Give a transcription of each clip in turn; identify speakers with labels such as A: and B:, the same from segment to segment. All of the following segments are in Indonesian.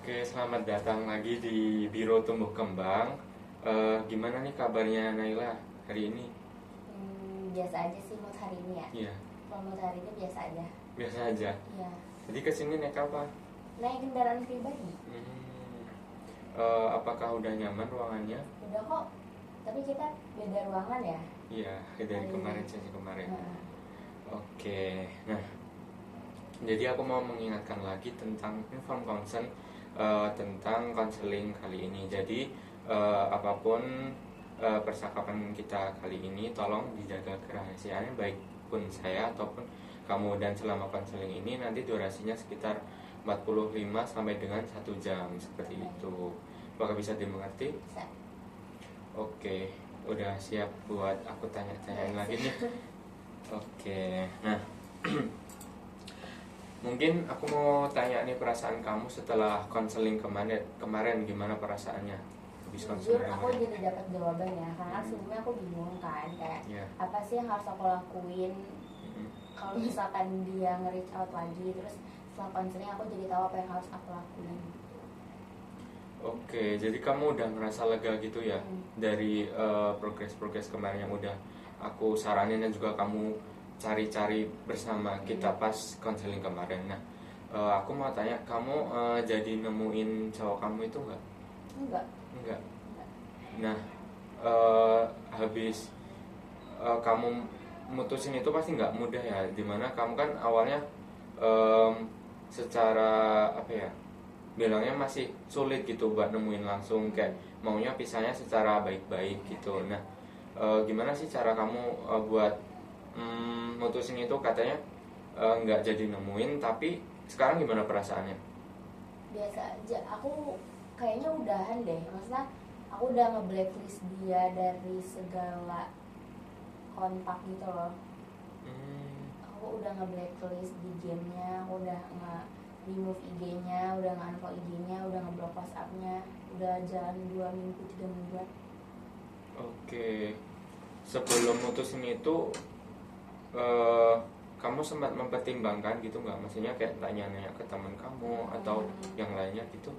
A: Oke, selamat datang lagi di Biro Tumbuh Kembang. Gimana nih kabarnya Naila hari ini?
B: Biasa aja sih mood hari ini ya.
A: Iya,
B: Kalau mood hari ini biasa aja.
A: biasa aja.
B: Iya.
A: Tadi kesini naik apa?
B: Naik kendaraan pribadi.
A: Apakah udah nyaman ruangannya?
B: Udah kok. Tapi kita beda ruangan ya.
A: Iya, dari
B: Hari
A: kemarin
B: ini.
A: sesi kemarin.
B: Heeh.
A: Oke, nah, jadi aku mau mengingatkan lagi tentang inform concern tentang konseling kali ini. Jadi apapun percakapan kita kali ini, tolong dijaga kerahasiaannya, baik pun saya ataupun kamu. Dan selama konseling ini nanti durasinya sekitar 45 sampai dengan 1 jam seperti itu. Apakah bisa dimengerti?
B: Bisa.
A: Oke, udah siap buat aku tanya-tanyain lagi nih. Oke, nah mungkin aku mau tanya nih perasaan kamu setelah konseling kemarin gimana perasaannya habis
B: Jujur
A: konseling
B: aku
A: kemarin?
B: jadi dapat jawabannya. Karena sebelumnya aku bingung kan kayak
A: Iya.
B: apa sih yang harus aku lakuin
A: Mm-mm.
B: kalau misalkan dia nge-reach out lagi. Terus setelah konseling aku jadi tahu apa yang harus aku lakuin.
A: Oke, jadi kamu udah ngerasa lega gitu ya dari progres-progres kemarin yang udah aku saranin dan juga kamu cari-cari bersama kita pas konseling kemarin. Nah, aku mau tanya, kamu jadi nemuin cowok kamu itu nggak?
B: Enggak.
A: Enggak.
B: Enggak.
A: Nah, habis kamu mutusin itu pasti nggak mudah ya, dimana kamu kan awalnya secara apa ya, bilangnya masih sulit gitu buat nemuin langsung, kayak maunya pisahnya secara baik-baik gitu. Nah, gimana sih cara kamu buat mutusin itu? Katanya nggak jadi nemuin, tapi sekarang gimana perasaannya?
B: Biasa aja. Aku kayaknya udahan deh. Maksudnya aku udah nge-blacklist dia dari segala kontak gitu loh. Aku udah nge-blacklist di gamenya, aku udah nge-remove IG-nya, udah nge-unfollow IG-nya, udah nge-block WhatsApp-nya. Udah jalan 2 minggu, 3 mingguan.
A: Oke, sebelum mutusin itu kamu sempat mempertimbangkan gitu nggak? Maksudnya kayak tanya-nanya ke teman kamu atau yang lainnya gitu?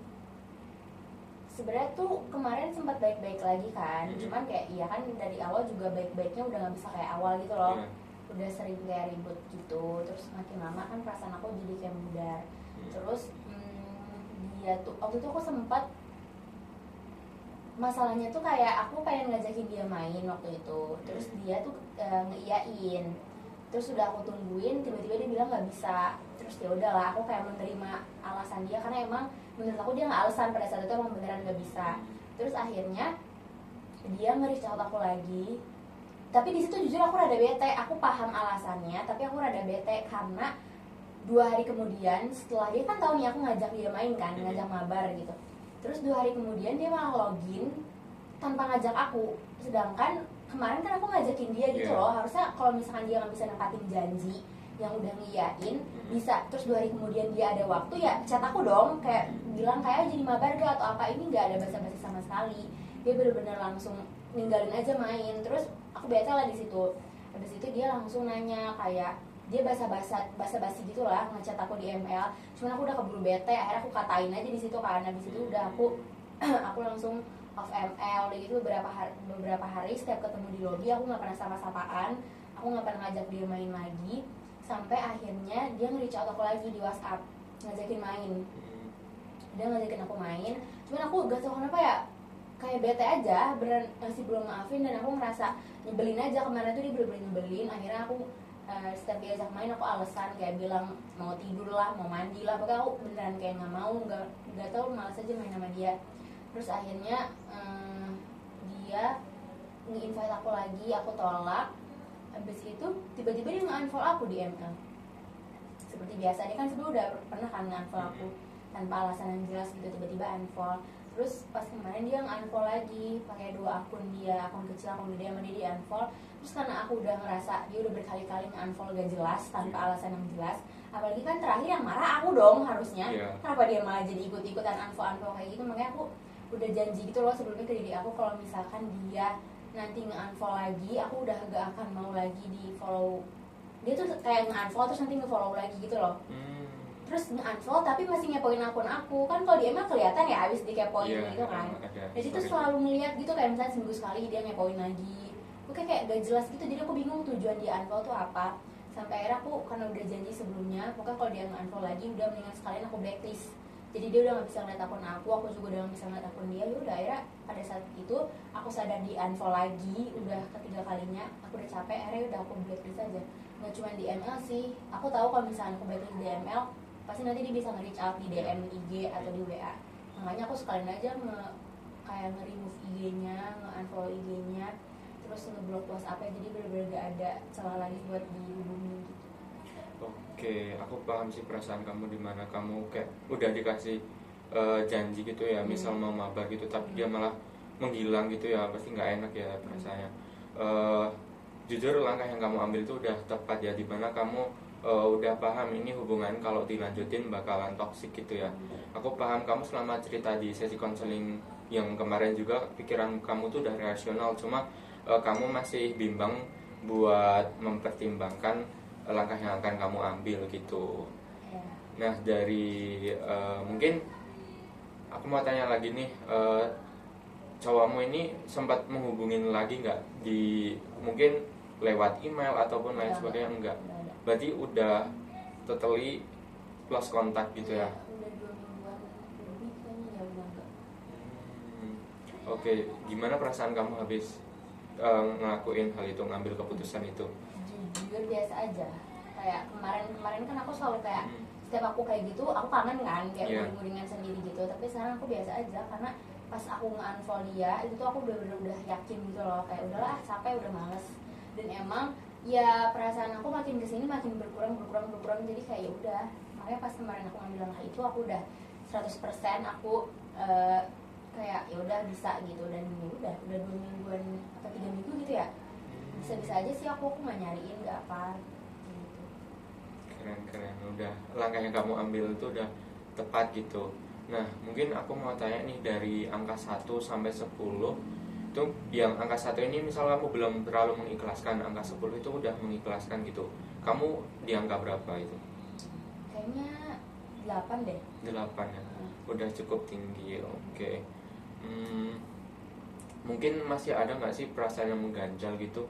B: Sebenarnya tuh kemarin sempat baik-baik lagi kan. Cuman kayak iya kan dari awal juga baik-baiknya udah nggak bisa kayak awal gitu loh.
A: Iya.
B: Udah sering kayak ribut gitu. Terus makin lama kan perasaan aku jadi kayak mudar. Terus dia tuh waktu itu aku sempat, masalahnya tuh kayak aku pengen ngajakin dia main waktu itu. Terus dia tuh ngeiyain. Terus udah aku tungguin, tiba-tiba dia bilang nggak bisa. Terus ya udahlah, aku kayak menerima alasan dia karena emang menurut aku dia nggak alasan pada saat itu, emang beneran nggak bisa. Terus akhirnya dia nge-reach out aku lagi. Tapi di situ jujur aku rada bete. Aku paham alasannya, tapi aku rada bete karena 2 hari kemudian setelah dia kan tahu nih aku ngajak dia main kan, ngajak mabar gitu. Terus 2 hari kemudian dia malah login tanpa ngajak aku. Sedangkan kemarin kan aku ngajakin dia gitu loh. Harusnya kalau misalkan dia nggak bisa nempatin janji yang udah ngiyain, bisa. Terus 2 hari kemudian dia ada waktu, ya chat aku dong, kayak bilang kayak jadi mabar gak atau apa. Ini nggak ada basa-basi sama sekali. Dia bener-bener langsung ninggalin aja main. Terus aku bete lah di situ. Habis itu dia langsung nanya, kayak dia basa-basi gitu lah, ngechat aku di ML. Cuman aku udah keburu bete, akhirnya aku katain aja di situ kan. Habis itu udah aku aku langsung off ML gitu beberapa hari setiap ketemu di lobby aku nggak pernah sapa-sapaan, aku nggak pernah ngajak dia main lagi. Sampai akhirnya dia nge-reach out aku lagi di WhatsApp, ngajakin main. Dia ngajakin aku main, cuman aku gak tau kenapa ya, kayak bete aja, beneran masih belum maafin. Dan aku ngerasa nyebelin aja, kemarin tuh dia bener-bener nyebelin. Akhirnya aku setiap diajak main aku alasan kayak bilang mau tidur lah, mau mandi lah, pokoknya aku beneran kayak nggak mau, nggak tau, malas aja main sama dia. Terus akhirnya dia nge-invite aku lagi, aku tolak. Habis itu tiba-tiba dia nge-unfollow aku di ML. Seperti biasa, dia kan sebelum udah pernah kan nge-unfollow aku tanpa alasan yang jelas gitu, tiba-tiba unfollow. Terus pas kemarin dia nge-unfollow lagi pakai 2 akun dia, akun kecil, akun gede, sama dia di unfollow. Terus karena aku udah ngerasa dia udah berkali-kali nge-unfollow gak jelas tanpa alasan yang jelas, apalagi kan terakhir yang marah aku dong harusnya. Kenapa dia malah jadi ikut-ikutan unfollow kayak gitu? Makanya aku udah janji gitu loh sebelumnya ke diri aku, kalau misalkan dia nanti nge-unfollow lagi, aku udah gak akan mau lagi di follow. Dia tuh kayak nge-unfollow terus nanti nge-follow lagi gitu loh. terus nge-unfollow tapi masih ngepoin akun aku. Kan kalau di email kelihatan ya abis dikepoin
A: Iya,
B: gitu kan.
A: ada
B: Jadi tuh
A: story.
B: selalu ngeliat gitu kayak misalnya seminggu sekali dia ngepoin lagi. Oke kayak gak jelas gitu, jadi aku bingung tujuan dia unfollow tuh apa. Sampai akhirnya aku karena udah janji sebelumnya, pokoknya kalau dia nge-unfollow lagi udah mendingan sekalian aku blacklist. Jadi dia udah gak bisa ngeliat akun aku juga udah gak bisa ngeliat akun dia. Ya udah akhirnya pada saat itu aku sadar di unfollow lagi, udah ketiga kalinya, aku udah capek, akhirnya udah aku blacklist aja. Nggak cuma di ML sih, aku tahu kalau misalnya aku blacklist di ML, pasti nanti dia bisa nge-reach out di DM IG atau di WA. Makanya aku sekalian aja kayak nge-remove IG-nya, nge-unfollow IG-nya, terus nge-block WhatsApp-nya, jadi bener-bener gak ada celah lagi buat dihubungin gitu.
A: Oke, aku paham sih perasaan kamu di mana kamu kayak udah dikasih janji gitu ya, misal mau mabar gitu, tapi dia malah menghilang gitu ya, pasti nggak enak ya perasaannya. Eh, Jujur langkah yang kamu ambil itu udah tepat ya, di mana kamu udah paham ini hubungan kalau dilanjutin bakalan toksik gitu ya. Aku paham kamu selama cerita di sesi konseling yang kemarin juga pikiran kamu tuh udah rasional, cuma kamu masih bimbang buat mempertimbangkan langkah yang akan kamu ambil gitu.
B: Ya.
A: Nah dari mungkin aku mau tanya lagi nih, cowokmu ini sempat menghubungin lagi nggak di mungkin lewat email ataupun lain sebagainya? Enggak.
B: Udah ada.
A: Berarti udah totally lost kontak gitu ya?
B: Udah 2 mingguan lebih kayaknya ya udah enggak.
A: Hmm, Oke, gimana perasaan kamu habis ngelakuin hal itu, ngambil keputusan itu?
B: Jujur biasa aja. Kayak kemarin kan aku selalu kayak
A: Hmm.
B: setiap aku kayak gitu aku kangen kan kayak
A: Iya.
B: guring-guringan sendiri gitu, tapi sekarang aku biasa aja karena pas aku nge-unfollow dia itu tuh aku udah yakin gitu loh, kayak udahlah capek, udah males. Dan emang ya perasaan aku makin kesini makin berkurang, jadi kayak ya udah. Makanya pas kemarin aku ngambil langkah itu aku udah 100% aku kayak ya udah bisa gitu. Dan ya udah 2 mingguan atau 3 minggu gitu ya, bisa-bisa aja sih aku nggak nyariin nggak apa gitu.
A: Keren, udah langkah yang kamu ambil itu udah tepat gitu. Nah mungkin aku mau tanya nih, dari angka 1 sampai 10 itu, yang angka 1 ini misal kamu belum terlalu mengikhlaskan, angka 10 itu udah mengikhlaskan gitu, kamu di angka berapa itu?
B: Kayaknya 8 deh.
A: 8 ya, udah cukup tinggi. Oke. Mungkin masih ada nggak sih perasaan yang mengganjal gitu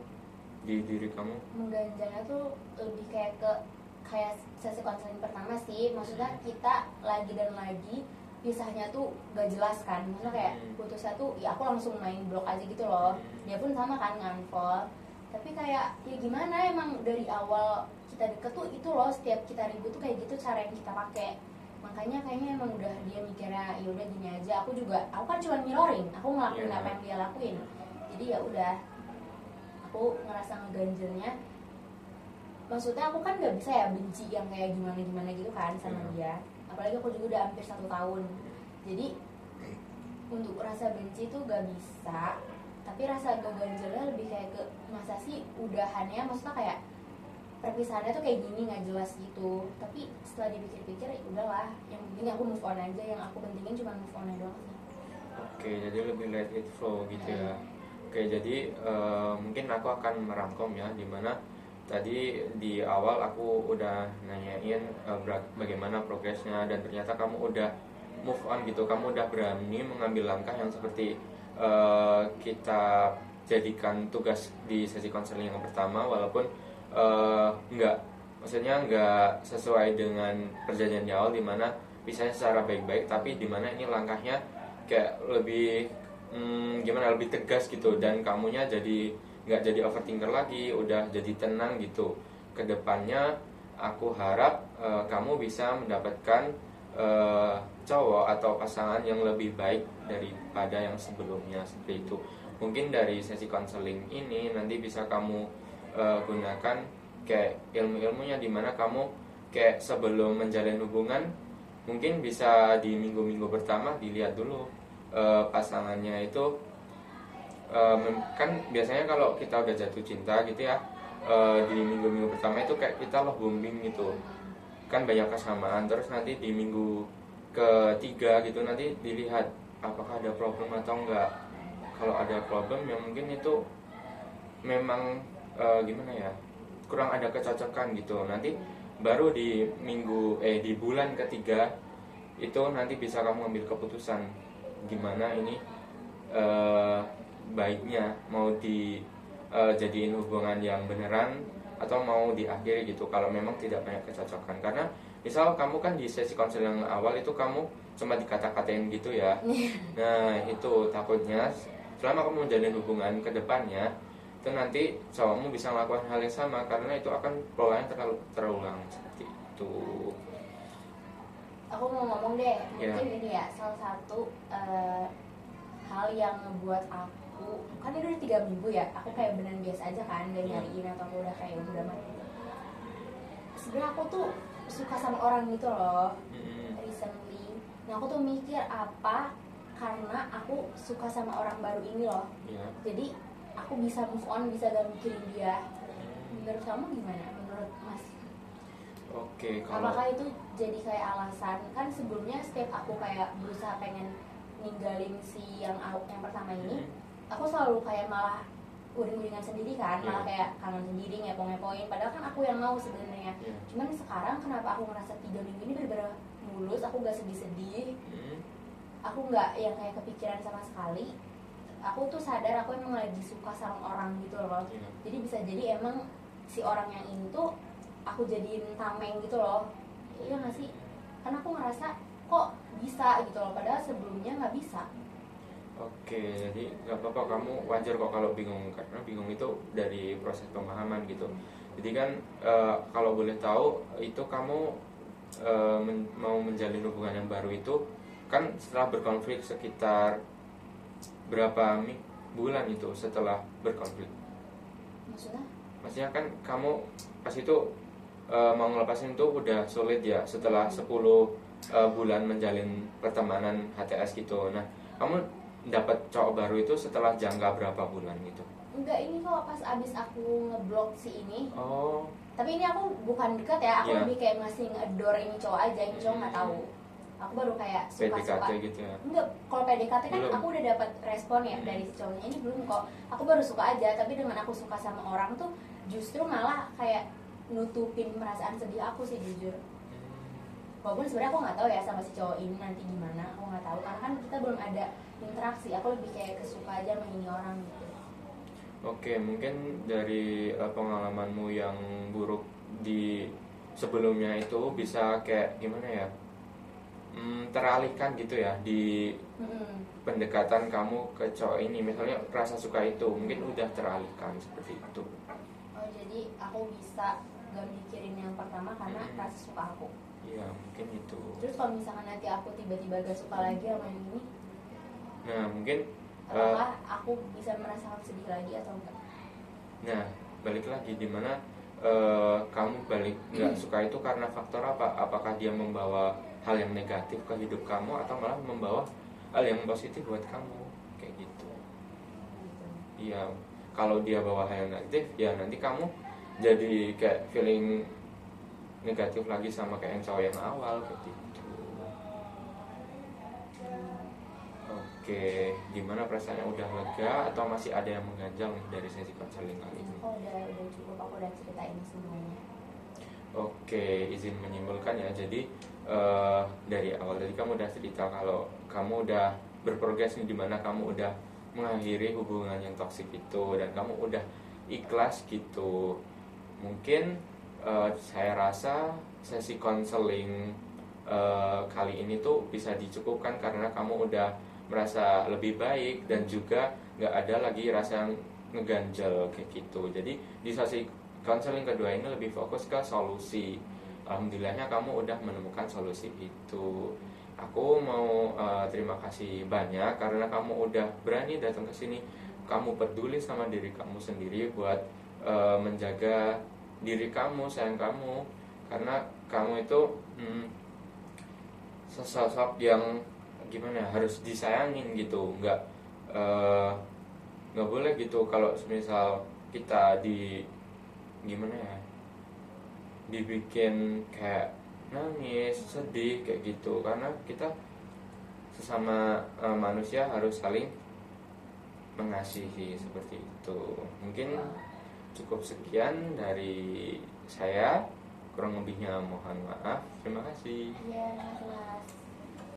A: di diri kamu?
B: Mengganjalnya tuh lebih kayak sesi konseling pertama sih, maksudnya kita lagi dan lagi pisahnya tuh gak jelas kan, maksudnya kayak putusnya tuh ya aku langsung main blok aja gitu loh. Dia pun sama kan nge-unfollow, tapi kayak ya gimana, emang dari awal kita deket tuh itu loh, setiap kita ribut tuh kayak gitu cara yang kita pakai. Makanya kayaknya emang udah dia mikirnya ya udah gini aja, aku kan cuma mirroring, aku ngelakuin apa yang dia lakuin, jadi ya udah aku ngerasa ngeganjelnya. Maksudnya aku kan gak bisa ya benci yang kayak gimana gitu kan sama dia, apalagi aku juga udah hampir 1 tahun. Jadi untuk rasa benci tuh gak bisa, tapi rasa ganjelnya lebih kayak ke masa sih udahannya, maksudnya kayak perpisahannya tuh kayak gini gak jelas gitu. Tapi setelah dipikir-pikir ya udahlah, yang penting aku move on aja, yang aku pentingin cuma move on aja doang sih.
A: Oke, jadi lebih let it flow gitu ya. Oke, jadi mungkin aku akan merangkum ya, dimana tadi di awal aku udah nanyain bagaimana progresnya, dan ternyata kamu udah move on gitu, kamu udah berani mengambil langkah yang seperti kita jadikan tugas di sesi konseling yang pertama, walaupun nggak sesuai dengan perjanjian di awal, dimana pisahnya secara baik-baik, tapi dimana ini langkahnya kayak lebih lebih tegas gitu, dan kamunya jadi nggak jadi overthinker lagi, udah jadi tenang gitu. Kedepannya aku harap kamu bisa mendapatkan cowok atau pasangan yang lebih baik daripada yang sebelumnya, seperti itu. Mungkin dari sesi konseling ini nanti bisa kamu gunakan kayak ilmu-ilmunya, dimana kamu kayak sebelum menjalin hubungan mungkin bisa di minggu-minggu pertama dilihat dulu pasangannya itu. Kan biasanya kalau kita udah jatuh cinta gitu ya, di minggu-minggu pertama itu kayak kita love bombing gitu, kan banyak kesamaan. Terus nanti di minggu ketiga gitu nanti dilihat apakah ada problem atau enggak. Kalau ada problem ya mungkin itu memang gimana ya, kurang ada kecocokan gitu. Nanti baru di bulan ketiga itu nanti bisa kamu ambil keputusan gimana ini baiknya mau jadiin hubungan yang beneran atau mau diakhiri gitu kalau memang tidak banyak kecocokan. Karena misal kamu kan di sesi konseling awal itu kamu cuma dikata-katain gitu ya. Nah itu takutnya selama kamu menjalin hubungan ke depannya itu nanti cowokmu bisa melakukan hal yang sama karena itu akan polanya terulang seperti itu.
B: Aku mau ngomong deh,
A: Ya.
B: mungkin ini ya salah satu hal yang ngebuat aku, kan itu udah 3 minggu ya, aku kayak beneran biasa aja kan, gak nyariin atau aku udah kayak udah mati. Sebenarnya aku tuh suka sama orang gitu loh, recently. Nah aku tuh mikir apa karena aku suka sama orang baru ini loh.
A: Ya.
B: Jadi aku bisa move on, bisa gak mikirin dia. Menurut kamu gimana? Menurut Mas?
A: Oke, kalau
B: Apakah itu jadi kayak alasan? Kan sebelumnya setiap aku kayak berusaha pengen ninggalin si yang pertama ini, aku selalu kayak malah uring-uringan sendiri kan, malah kayak kangen sendiri, ngepo-ngepoin. Padahal kan aku yang mau sebenarnya. Cuman sekarang kenapa aku ngerasa 3 minggu ini bener-bener mulus, aku gak sedih-sedih, aku gak yang kayak kepikiran sama sekali. Aku tuh sadar aku emang lagi suka sama orang gitu loh. Jadi bisa jadi emang si orang yang ini tuh aku jadiin tameng gitu loh. Iya gak sih? Karena aku ngerasa kok bisa gitu loh, padahal sebelumnya gak bisa.
A: Oke, jadi nggak apa-apa, kamu wajar kok kalau bingung karena bingung itu dari proses pemahaman gitu. Jadi kan kalau boleh tahu itu kamu mau menjalin hubungan yang baru itu kan setelah berkonflik sekitar berapa bulan itu setelah berkonflik?
B: Maksudnya?
A: Maksudnya kan kamu pas itu mau ngelepasin tuh udah sulit ya setelah 10 bulan menjalin pertemanan HTS gitu. Nah, kamu dapat cowok baru itu setelah jangka berapa bulan gitu?
B: Enggak, ini kok pas abis aku ngeblok si ini.
A: Oh.
B: Tapi ini aku bukan dekat ya, aku
A: Yeah.
B: lebih kayak ngasih ngedor ini cowok aja, ini cowok nggak tahu. Aku baru kayak suka-suka.
A: PDKT gitu ya?
B: Enggak, kalau PDKT kan
A: Belum.
B: aku udah dapat respon ya dari si cowoknya. Ini belum kok. Aku baru suka aja, tapi dengan aku suka sama orang tuh justru malah kayak nutupin perasaan sedih aku sih jujur. Walaupun sebenarnya aku nggak tahu ya sama si cowok ini nanti gimana, aku nggak tahu karena kan kita belum ada interaksi. Aku lebih kayak kesuka aja sama ini orang gitu.
A: Oke, mungkin dari pengalamanmu yang buruk di sebelumnya itu bisa kayak gimana ya? Teralihkan gitu ya di pendekatan kamu ke cowok ini. Misalnya rasa suka itu mungkin udah teralihkan seperti itu.
B: Oh jadi aku bisa gak mikirin yang pertama karena rasa suka aku.
A: Iya, mungkin itu.
B: Terus kalau misalkan nanti aku tiba-tiba gak suka lagi sama yang ini,
A: Nah, mungkin
B: apakah aku bisa merasakan sedih lagi atau enggak?
A: nah, balik lagi di mana kamu balik nggak suka itu karena faktor apa? Apakah dia membawa hal yang negatif ke hidup kamu atau malah membawa hal yang positif buat kamu kayak gitu? Iya, kalau dia bawa hal yang negatif, ya nanti kamu jadi kayak feeling negatif lagi sama kayak yang cowok yang awal kayak gitu. Oke, gimana perasaannya, udah lega atau masih ada yang mengganjal nih dari sesi konseling kali ini?
B: Oh udah cukup, aku udah ceritain semuanya.
A: Oke, izin menyimpulkan ya. Jadi dari awal tadi kamu udah cerita kalau kamu udah berprogres nih, dimana kamu udah mengakhiri hubungan yang toksik itu dan kamu udah ikhlas gitu. Mungkin saya rasa sesi konseling kali ini tuh bisa dicukupkan karena kamu udah merasa lebih baik dan juga nggak ada lagi rasa yang ngeganjel kayak gitu. Jadi di sesi konseling kedua ini lebih fokus ke solusi. Alhamdulillahnya kamu udah menemukan solusi itu. Aku mau terima kasih banyak karena kamu udah berani datang ke sini. Kamu peduli sama diri kamu sendiri buat menjaga diri kamu, sayang kamu. Karena kamu itu sesosok yang gimana ya, harus disayangin gitu. Nggak boleh gitu kalau misal kita gimana ya, dibikin kayak nangis, sedih kayak gitu. Karena kita sesama manusia harus saling mengasihi seperti itu. Mungkin cukup sekian dari saya. Kurang lebihnya mohon maaf. Terima kasih.
B: Iya, Mas.